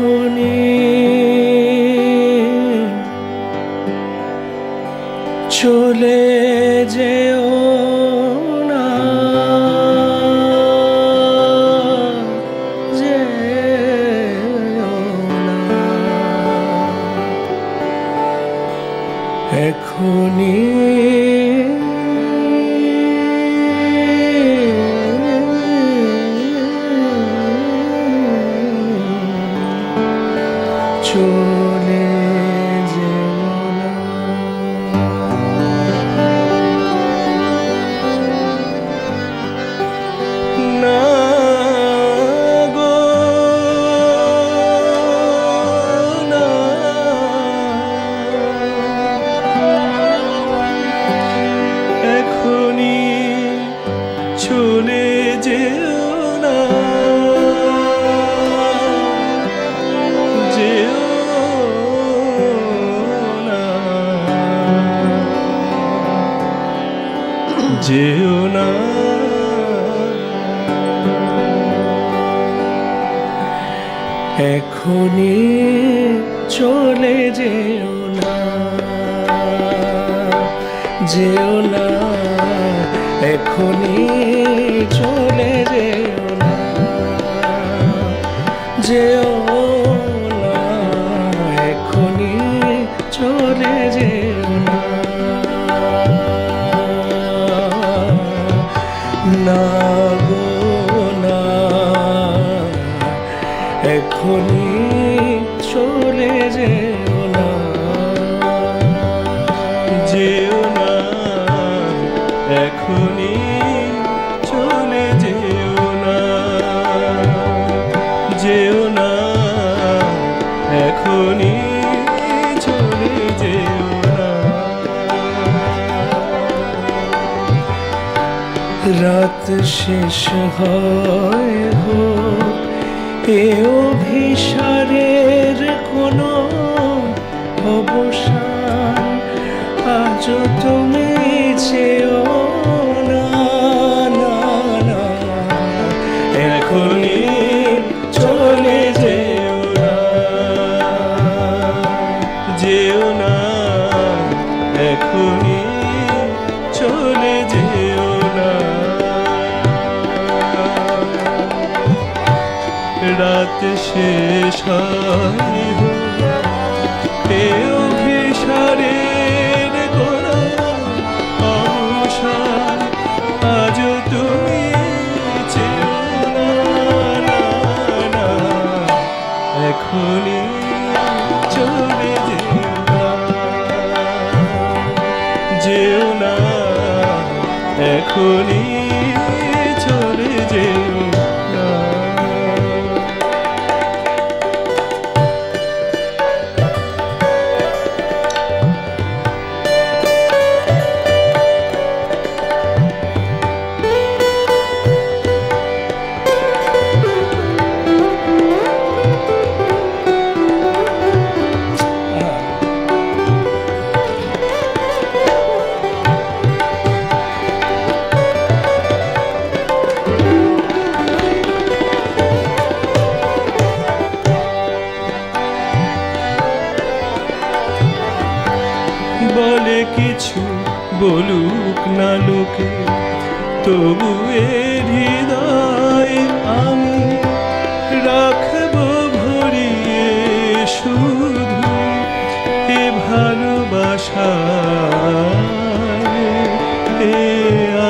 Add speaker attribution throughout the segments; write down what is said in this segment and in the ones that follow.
Speaker 1: এখনি চলে যেও না, যেও না, এখনি চলে যেও না, গো না, এখনি চলে যেও না, যেও না, যেও না, এখনি চলে যেও না, যেও না, এখনি চলে যেও না, যেও না, এখনি চলে যেও না, না গো না, এখনি চলে যেও না, যেও না, এখনি চলে যেও না, যেও না, এখনি চলে যেও না। রাত শেষ হয় হোক এ অভিসারের কোনো অবসান, আজ তুমি চেও না, না, না, এখনি চলে যেও না, যেও না, এখনি চলে যেও না। রাত শেষ হয় এ অভিসারের কোনো অবসান, আজ তুমি চেও না, না, না, এখনি চলে যেও না, যেও না, এখনি চলে যেও না। বলে কিছু বলুক না লোকে, তবু এ হৃদয় আমি রাখবো ভরিয়ে শুধু এ ভালোবাসা, এ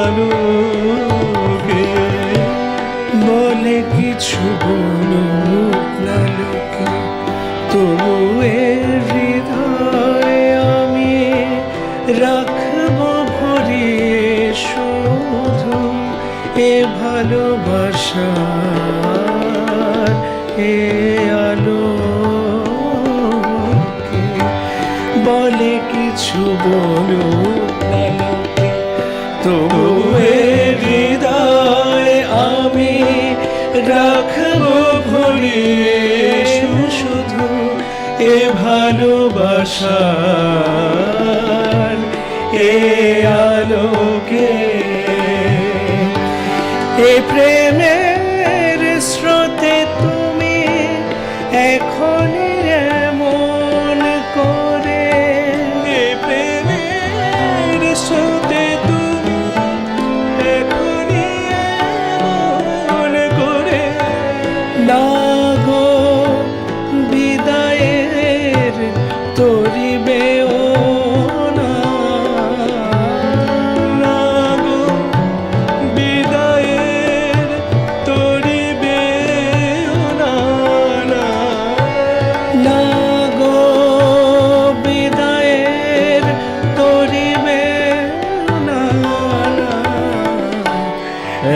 Speaker 1: আলোকে। বলে কিছু বলুক না লোকে, তবু এ হৃদয় আমি রাখবো ভরিয়ে শুধু এ ভালোবাসা, এ আলোকে। বলে কিছু বলুক না লোকে, তবু এ হৃদয় আমি রাখবো ভরিয়ে শুধু এ ভালোবাসা, এ আলোকে। এ প্রেমের স্রোতে তুমি এখন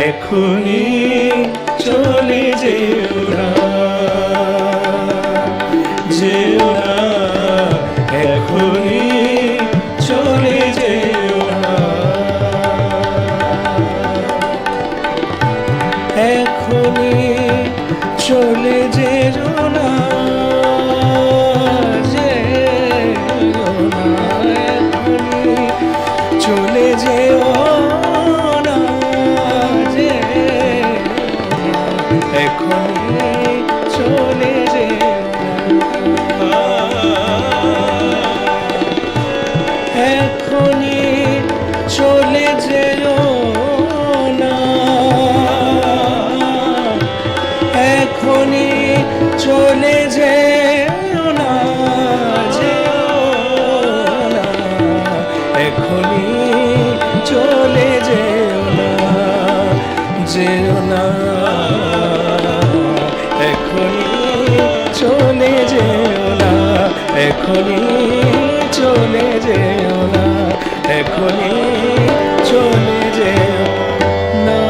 Speaker 1: এখনই চলে যেও না, যেও না, এখনই চলে যেও না, এখনই চলে যেও না, যেও না, এখনই চলে যেও না, যেও না, এখনই চলে যেও না, এখনই চলে যেও না, এখনই চলে যেও না, যেও না, এখনই চলে যেও না, যেও না, এখনই চলে যেও না, এখনই চলে যেও না, এখনই চলে যেও না।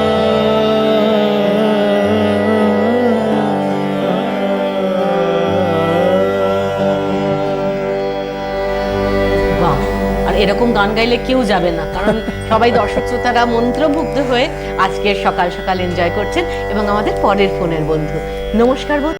Speaker 2: বাহ! আর এরকম গান গাইলে কেউ যাবে না, কারণ সবাই দর্শক শ্রোতারা মন্ত্রমুগ্ধ হয়ে আজকের সকাল সকাল এনজয় করছেন। এবং আমাদের পরের ফোনের বন্ধু, নমস্কার বন্ধু।